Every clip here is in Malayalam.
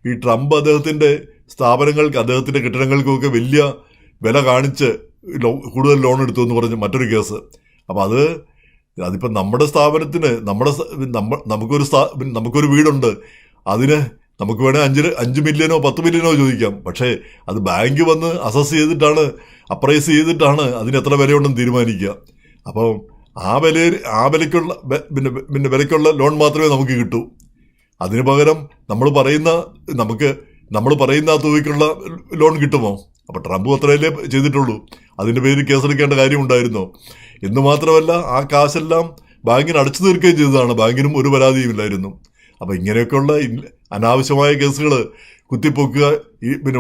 ഈ ട്രംപ് അദ്ദേഹത്തിൻ്റെ സ്ഥാപനങ്ങൾക്ക് അദ്ദേഹത്തിൻ്റെ കെട്ടിടങ്ങൾക്കുമൊക്കെ വലിയ വില കാണിച്ച് കൂടുതൽ ലോൺ എടുത്തു എന്ന് പറഞ്ഞ് മറ്റൊരു കേസ്. അപ്പോൾ അതിപ്പോൾ നമ്മുടെ സ്ഥാപനത്തിന് നമുക്കൊരു വീടുണ്ട്, അതിന് നമുക്ക് വേണേൽ 5 മില്യനോ 10 മില്യനോ ചോദിക്കാം. പക്ഷേ അത് ബാങ്ക് വന്ന് അപ്രൈസ് ചെയ്തിട്ടാണ് അതിന് എത്ര വിലയുണ്ടെന്ന് തീരുമാനിക്കുക. അപ്പോൾ ആ വിലയ്ക്കുള്ള ലോൺ മാത്രമേ നമുക്ക് കിട്ടൂ. അതിന് പകരം നമ്മൾ പറയുന്ന ആ തുകയ്ക്കുള്ള ലോൺ കിട്ടുമോ? അപ്പോൾ ട്രംപ് അത്രയല്ലേ ചെയ്തിട്ടുള്ളൂ. അതിൻ്റെ പേരിൽ കേസെടുക്കേണ്ട കാര്യമുണ്ടായിരുന്നോ? എന്ന് മാത്രമല്ല, ആ കാശെല്ലാം ബാങ്കിന് അടച്ചു തീർക്കുകയും ചെയ്തതാണ്. ബാങ്കിനും ഒരു പരാതിയുമില്ലായിരുന്നു. അപ്പോൾ ഇങ്ങനെയൊക്കെയുള്ള അനാവശ്യമായ കേസുകൾ കുത്തിപ്പൊക്കുക,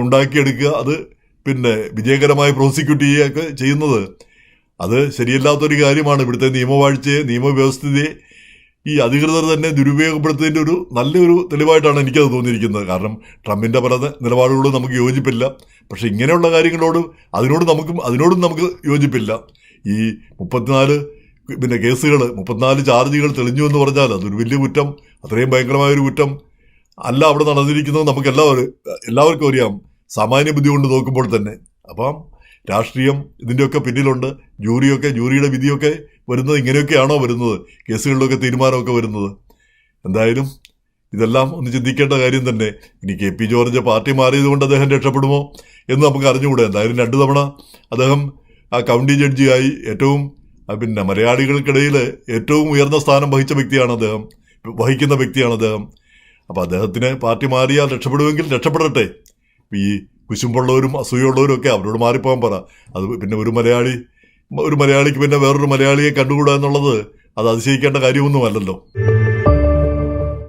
ഉണ്ടാക്കിയെടുക്കുക, അത് വിജയകരമായി പ്രോസിക്യൂട്ട് ചെയ്യുകയൊക്കെ ചെയ്യുന്നത് അത് ശരിയല്ലാത്തൊരു കാര്യമാണ്. ഇവിടുത്തെ നിയമവാഴ്ചയെ, നിയമവ്യവസ്ഥയെ ഈ അധികൃതർ തന്നെ ദുരുപയോഗപ്പെടുത്തുന്നതിൻ്റെ നല്ലൊരു തെളിവായിട്ടാണ് എനിക്കത് തോന്നിയിരിക്കുന്നത്. കാരണം ട്രംപിൻ്റെ പല നിലപാടുകളോടും നമുക്ക് യോജിപ്പില്ല. പക്ഷേ ഇങ്ങനെയുള്ള അതിനോടും നമുക്ക് യോജിപ്പില്ല. ഈ 34 ചാർജുകൾ തെളിഞ്ഞു എന്ന് പറഞ്ഞാൽ അതൊരു വലിയ കുറ്റം, അത്രയും ഭയങ്കരമായൊരു കുറ്റം അല്ല അവിടെ നടന്നിരിക്കുന്നത്. നമുക്ക് എല്ലാവർക്കും അറിയാം, സാമാന്യ ബുദ്ധി കൊണ്ട് നോക്കുമ്പോൾ തന്നെ. അപ്പം രാഷ്ട്രീയം ഇതിൻ്റെയൊക്കെ പിന്നിലുണ്ട്. ജൂറിയുടെ വിധിയൊക്കെ വരുന്നത് ഇങ്ങനെയൊക്കെയാണോ വരുന്നത്? കേസുകളിലൊക്കെ തീരുമാനമൊക്കെ വരുന്നത്? എന്തായാലും ഇതെല്ലാം ഒന്ന് ചിന്തിക്കേണ്ട കാര്യം തന്നെ. ഇനി KP ജോർജ് പാർട്ടി മാറിയത് കൊണ്ട് അദ്ദേഹം രക്ഷപ്പെടുമോ എന്ന് നമുക്ക് അറിഞ്ഞുകൂടെ. എന്തായാലും 2 തവണ അദ്ദേഹം ആ കൗണ്ടി ജഡ്ജിയായി മലയാളികൾക്കിടയിൽ ഏറ്റവും ഉയർന്ന സ്ഥാനം വഹിക്കുന്ന വ്യക്തിയാണ് അദ്ദേഹം. അപ്പോൾ അദ്ദേഹത്തിന് പാർട്ടി മാറിയാൽ രക്ഷപ്പെടുമെങ്കിൽ രക്ഷപ്പെടട്ടെ. ഈ കുശുമ്പുള്ളവരും അസൂയുള്ളവരും ഒക്കെ അവരോട് മാറിപ്പോകാൻ പറ. അത് ഒരു മലയാളിക്ക് വേറൊരു മലയാളിയെ കണ്ടുകൂടാ എന്നുള്ളത് അത് അതിശയിക്കേണ്ട കാര്യമൊന്നുമല്ലല്ലോ.